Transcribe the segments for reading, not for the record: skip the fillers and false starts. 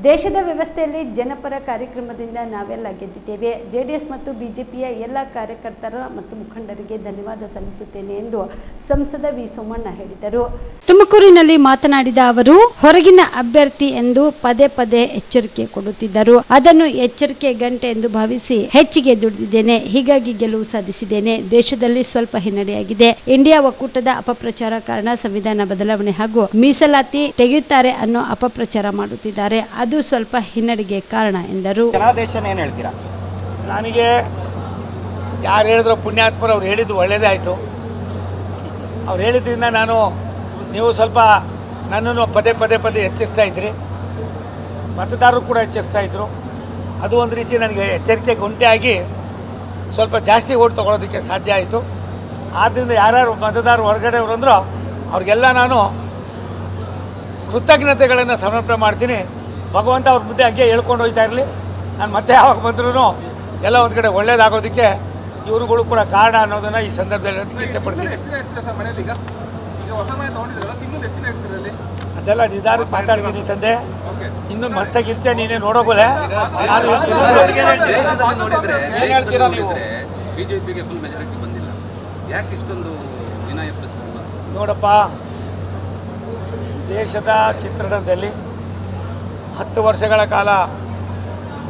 ದೇಶದ ವ್ಯವಸ್ಥೆಯಲ್ಲಿ ಜನಪರ ಕಾರ್ಯಕ್ರಮದಿಂದ ನಾವೆಲ್ಲ ಗೆದ್ದಿದ್ದೇವೆ. ಜೆಡಿಎಸ್ ಮತ್ತು ಬಿಜೆಪಿಯ ಎಲ್ಲ ಕಾರ್ಯಕರ್ತರ ಮತ್ತು ಮುಖಂಡರಿಗೆ ಧನ್ಯವಾದ ಸಲ್ಲಿಸುತ್ತೇನೆ ಎಂದು ಸಂಸದ ವಿ ಸೋಮಣ್ಣ ಹೇಳಿದರು. ತುಮಕೂರಿನಲ್ಲಿ ಮಾತನಾಡಿದ ಅವರು, ಹೊರಗಿನ ಅಭ್ಯರ್ಥಿ ಎಂದು ಪದೇ ಪದೇ ಎಚ್ಚರಿಕೆ ಕೊಡುತ್ತಿದ್ದರು. ಅದನ್ನು ಎಚ್ಚರಿಕೆ ಗಂಟೆ ಎಂದು ಭಾವಿಸಿ ಹೆಚ್ಚಿಗೆ ದುಡಿದಿದ್ದೇನೆ. ಹೀಗಾಗಿ ಗೆಲುವು ಸಾಧಿಸಿದ್ದೇನೆ. ದೇಶದಲ್ಲಿ ಸ್ವಲ್ಪ ಹಿನ್ನಡೆಯಾಗಿದೆ. ಇಂಡಿಯಾ ಒಕ್ಕೂಟದ ಅಪಪ್ರಚಾರ ಕಾರಣ ಸಂವಿಧಾನ ಬದಲಾವಣೆ ಹಾಗೂ ಮೀಸಲಾತಿ ತೆಗೆಯುತ್ತಾರೆ ಅನ್ನೋ ಅಪಪ್ರಚಾರ ಮಾಡುತ್ತಿದ್ದಾರೆ. ಅದು ಸ್ವಲ್ಪ ಹಿನ್ನಡೆಗೆ ಕಾರಣ ಎಂದರು. ನನಗೆ ಯಾರು ಹೇಳಿದ್ರು ಪುಣ್ಯಾತ್ಮರು ಅವ್ರು ಹೇಳಿದ್ದು ಒಳ್ಳೆಯದೇ ಆಯಿತು. ಅವ್ರು ಹೇಳಿದ್ರಿಂದ ನೀವು ಸ್ವಲ್ಪ ನನ್ನನ್ನು ಪದೇ ಎಚ್ಚರಿಸ್ತಾ ಇದ್ರಿ, ಮತದಾರರು ಕೂಡ ಎಚ್ಚರಿಸ್ತಾ ಇದ್ದರು. ಅದು ಒಂದು ರೀತಿ ನನಗೆ ಎಚ್ಚರಿಕೆ ಗಂಟೆ ಆಗಿ ಸ್ವಲ್ಪ ಜಾಸ್ತಿ ಓಟ್ ತೊಗೊಳೋದಕ್ಕೆ ಸಾಧ್ಯ ಆಯಿತು. ಆದ್ದರಿಂದ ಯಾರ್ಯಾರು ಮತದಾರರು ಹೊರಗಡೆ ಅವರಂದ್ರೋ ಅವ್ರಿಗೆಲ್ಲ ನಾನು ಕೃತಜ್ಞತೆಗಳನ್ನು ಸಮರ್ಪಣೆ ಮಾಡ್ತೀನಿ. ಭಗವಂತ ಅವ್ರ ಮುದ್ದೆ ಹಂಗೆ ಹೇಳ್ಕೊಂಡು ಹೋಗ್ತಾ ಇರಲಿ. ನಾನು ಮತ್ತೆ ಯಾವಾಗ ಬಂದ್ರೂ ಎಲ್ಲ ಒಂದು ಕಡೆ ಒಳ್ಳೇದಾಗೋದಕ್ಕೆ ಇವರುಗಳು ಕೂಡ ಕಾರಣ ಅನ್ನೋದನ್ನು ಈ ಸಂದರ್ಭದಲ್ಲಿ ಹೇಳೋದಕ್ಕೆ ಇಚ್ಛೆ ಪಡ್ತೀನಿ. ಅದೆಲ್ಲ ನಿಧಾನಕ್ಕೆ ಮಾತಾಡ್ತೀನಿ ತಂದೆ, ಇನ್ನೂ ಮಸ್ತಾಗಿರ್ತೀಯ, ನೀನೇ ನೋಡೋಗೋಲೆ. ನೋಡಪ್ಪ, ದೇಶದ ಚಿತ್ರಣದಲ್ಲಿ 10 ವರ್ಷಗಳ ಕಾಲ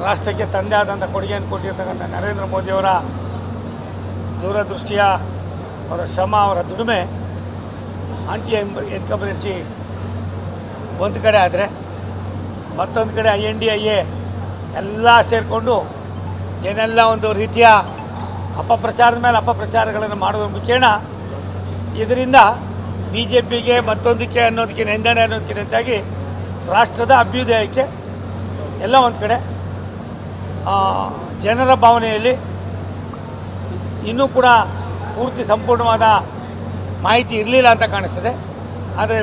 ರಾಷ್ಟ್ರಕ್ಕೆ ತಂದೆ ಆದಂಥ ಕೊಡುಗೆಯನ್ನು ಕೊಟ್ಟಿರ್ತಕ್ಕಂಥ ನರೇಂದ್ರ ಮೋದಿಯವರ ದೂರದೃಷ್ಟಿಯ, ಅವರ ಶ್ರಮ, ಅವರ ದುಡಿಮೆ, ಆಂಟಿ ಇನ್ಕಂಬರೆನ್ಸಿ ಒಂದು ಕಡೆ ಆದರೆ, ಮತ್ತೊಂದು ಕಡೆ INDIA ಎಲ್ಲ ಸೇರಿಕೊಂಡು ಏನೆಲ್ಲ ಒಂದು ರೀತಿಯ ಅಪಪ್ರಚಾರದ ಮೇಲೆ ಅಪಪ್ರಚಾರಗಳನ್ನು ಮಾಡೋದ್ರ ಮುಖೇನ ಇದರಿಂದ BJPಗೆ ಮತ್ತೊಂದಕ್ಕೆ ಅನ್ನೋದಕ್ಕೆ ನಿಂದನೆ ಅನ್ನೋದಕ್ಕಿಂತ ಹೆಚ್ಚಾಗಿ ರಾಷ್ಟ್ರದ ಅಭ್ಯುದಯಕ್ಕೆ ಎಲ್ಲ ಒಂದು ಕಡೆ ಜನರ ಭಾವನೆಯಲ್ಲಿ ಇನ್ನೂ ಕೂಡ ಪೂರ್ತಿ ಸಂಪೂರ್ಣವಾದ ಮಾಹಿತಿ ಇರಲಿಲ್ಲ ಅಂತ ಕಾಣಿಸ್ತದೆ. ಆದರೆ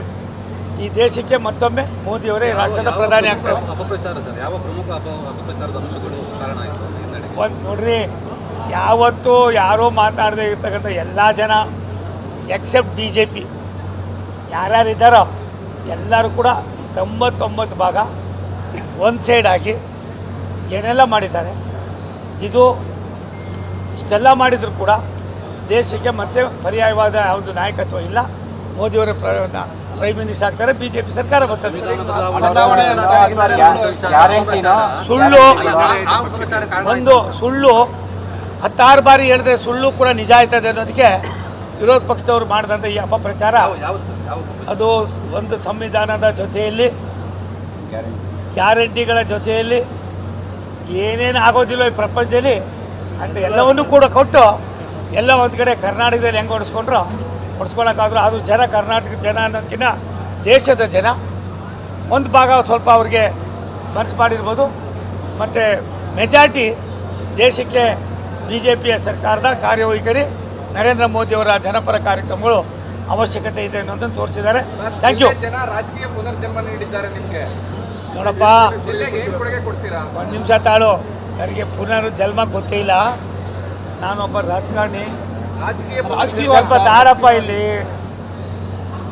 ಈ ದೇಶಕ್ಕೆ ಮತ್ತೊಮ್ಮೆ ಮೋದಿಯವರೇ ರಾಷ್ಟ್ರದ ಪ್ರಧಾನಿ ಆಗ್ತಾರೆ. ನೋಡ್ರಿ, ಯಾವತ್ತೂ ಯಾರೋ ಮಾತಾಡದೇ ಇರ್ತಕ್ಕಂಥ ಎಲ್ಲ ಜನ ಎಕ್ಸೆಪ್ಟ್ BJP ಯಾರ್ಯಾರಿದ್ದಾರೋ ಎಲ್ಲರೂ ಕೂಡ 99 ಭಾಗ ಒಂದು ಸೈಡ್ ಆಗಿ ಏನೆಲ್ಲ ಮಾಡಿದ್ದಾರೆ. ಇದು ಇಷ್ಟೆಲ್ಲ ಮಾಡಿದರೂ ಕೂಡ ದೇಶಕ್ಕೆ ಮತ್ತೆ ಪರ್ಯಾಯವಾದ ಯಾವುದು ನಾಯಕತ್ವ ಇಲ್ಲ. ಮೋದಿಯವರ ಪ್ರೈಮ್ ಮಿನಿಸ್ಟರ್ ಆಗ್ತಾರೆ, BJP ಸರ್ಕಾರ ಬರ್ತದೆ. ಸುಳ್ಳು 16 ಬಾರಿ ಹೇಳಿದ್ರೆ ಸುಳ್ಳು ಕೂಡ ನಿಜ ಆಯ್ತದೆ ಅನ್ನೋದಕ್ಕೆ ವಿರೋಧ ಪಕ್ಷದವರು ಮಾಡಿದಂಥ ಈ ಅಪಪ್ರಚಾರ, ಅದು ಒಂದು ಸಂವಿಧಾನದ ಜೊತೆಯಲ್ಲಿ, ಗ್ಯಾರಂಟಿಗಳ ಜೊತೆಯಲ್ಲಿ ಏನೇನು ಆಗೋದಿಲ್ಲ ಈ ಪ್ರಪಂಚದಲ್ಲಿ ಅಂತ ಎಲ್ಲವನ್ನೂ ಕೂಡ ಕೊಟ್ಟು ಎಲ್ಲ ಒಂದು ಕಡೆ ಕರ್ನಾಟಕದಲ್ಲಿ ಹೆಂಗೆ ಹೊಡೆಸ್ಕೊಳ್ಳೋಕ್ಕಾದ್ರೂ ಅದು ಜನ ಕರ್ನಾಟಕದ ಜನ ಅನ್ನೋದಕ್ಕಿಂತ ದೇಶದ ಜನ ಒಂದು ಭಾಗ ಸ್ವಲ್ಪ ಅವ್ರಿಗೆ ಮನಸ್ಸು ಮಾಡಿರ್ಬೋದು. ಮತ್ತು ಮೆಜಾರಿಟಿ ದೇಶಕ್ಕೆ BJPಯ ಸರ್ಕಾರದ ಕಾರ್ಯವೈಖರಿ, ನರೇಂದ್ರ ಮೋದಿಯವರ ಜನಪರ ಕಾರ್ಯಕ್ರಮಗಳು ಅವಶ್ಯಕತೆ ಇದೆ ಅನ್ನೋದನ್ನು ತೋರಿಸಿದ್ದಾರೆ. Thank you. ನೋಡಪ್ಪ, ಒಂದು ನಿಮಿಷ ತಾಳು, ನನಗೆ ಪುನರ್ಜನ್ಮ ಗೊತ್ತೇ ಇಲ್ಲ. ನಾನೊಬ್ಬ ರಾಜಕಾರಣಿ, ಸ್ವಲ್ಪ ತಾಳಪ್ಪ ಇಲ್ಲಿ.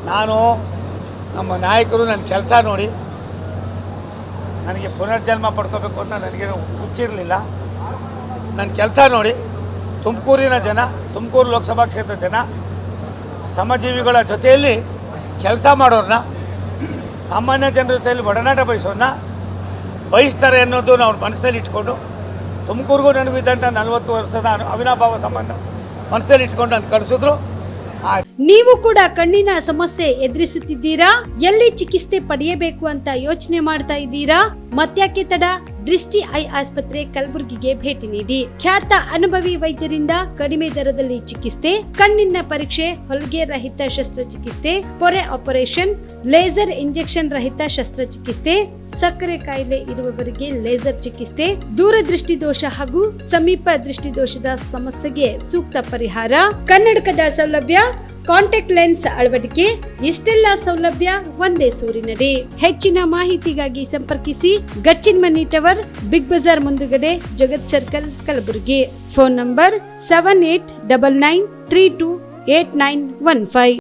ನಾನು ನಮ್ಮ ನಾಯಕರು ನನ್ನ ಕೆಲಸ ನೋಡಿ ನನಗೆ ಪುನರ್ಜನ್ಮ ಪಡ್ಕೋಬೇಕು ಅಂತ ನನಗೇನು ಹುಚ್ಚಿರಲಿಲ್ಲ. ನನ್ನ ಕೆಲಸ ನೋಡಿ ತುಮಕೂರಿನ ಜನ, ತುಮಕೂರು ಲೋಕಸಭಾ ಕ್ಷೇತ್ರದ ಜನ, ಶ್ರಮಜೀವಿಗಳ ಜೊತೆಯಲ್ಲಿ ಕೆಲಸ ಮಾಡೋರನ್ನ, ಸಾಮಾನ್ಯ ಜನರ ಜೊತೆಯಲ್ಲಿ ಒಡನಾಟ ಬಯಸ್ತಾರೆ ಅನ್ನೋದು ನಾವು ಮನಸ್ಸಲ್ಲಿ ಇಟ್ಕೊಂಡು, ತುಮಕೂರಿಗೂ ನನಗೂ ಇದ್ದಂಥ 40 ವರ್ಷದ ಅವಿನಾಭಾವ ಸಂಬಂಧ ಮನಸ್ಸಲ್ಲಿ ಇಟ್ಕೊಂಡು ನಾನು ಕಳಿಸಿದ್ರು. ನೀವು ಕೂಡ ಕಣ್ಣಿನ ಸಮಸ್ಯೆ ಎದುರಿಸುತ್ತಿದ್ದೀರಾ? ಎಲ್ಲಿ ಚಿಕಿತ್ಸೆ ಪಡೆಯಬೇಕು ಅಂತ ಯೋಚನೆ ಮಾಡ್ತಾ ಇದ್ದೀರಾ? ಮತ್ಯಾಕೆ ತಡ? ದೃಷ್ಟಿ ಐ ಆಸ್ಪತ್ರೆ ಕಲಬುರಗಿಗೆ ಭೇಟಿ ನೀಡಿ. ಖ್ಯಾತ ಅನುಭವಿ ವೈದ್ಯರಿಂದ ಕಡಿಮೆ ದರದಲ್ಲಿ ಚಿಕಿತ್ಸೆ, ಕಣ್ಣಿನ ಪರೀಕ್ಷೆ, ಹೊಲಿಗೆ ರಹಿತ ಶಸ್ತ್ರಚಿಕಿತ್ಸೆ, ಪೊರೆ ಆಪರೇಷನ್, ಲೇಸರ್ ಇಂಜೆಕ್ಷನ್ ರಹಿತ ಶಸ್ತ್ರಚಿಕಿತ್ಸೆ, ಸಕ್ಕರೆ ಕಾಯಿಲೆ ಇರುವವರಿಗೆ ಲೇಸರ್ ಚಿಕಿತ್ಸೆ, ದೂರದೃಷ್ಟಿ ದೋಷ ಹಾಗೂ ಸಮೀಪ ದೃಷ್ಟಿ ದೋಷದ ಸಮಸ್ಯೆಗೆ ಸೂಕ್ತ ಪರಿಹಾರ, ಕನ್ನಡಕದ ಸೌಲಭ್ಯ, ಕಾಂಟ್ಯಾಕ್ಟ್ ಲೆನ್ಸ್ ಅಳವಡಿಕೆ, ಇಷ್ಟೆಲ್ಲ ಸೌಲಭ್ಯ ಒಂದೇ ಸೂರಿನಡಿ. ಹೆಚ್ಚಿನ ಮಾಹಿತಿಗಾಗಿ ಸಂಪರ್ಕಿಸಿ Gachchinmani tower, Big Bazaar ಮುಂದುಗಡೆ, Jagat circle, Kalaburagi. Phone number 7899328915.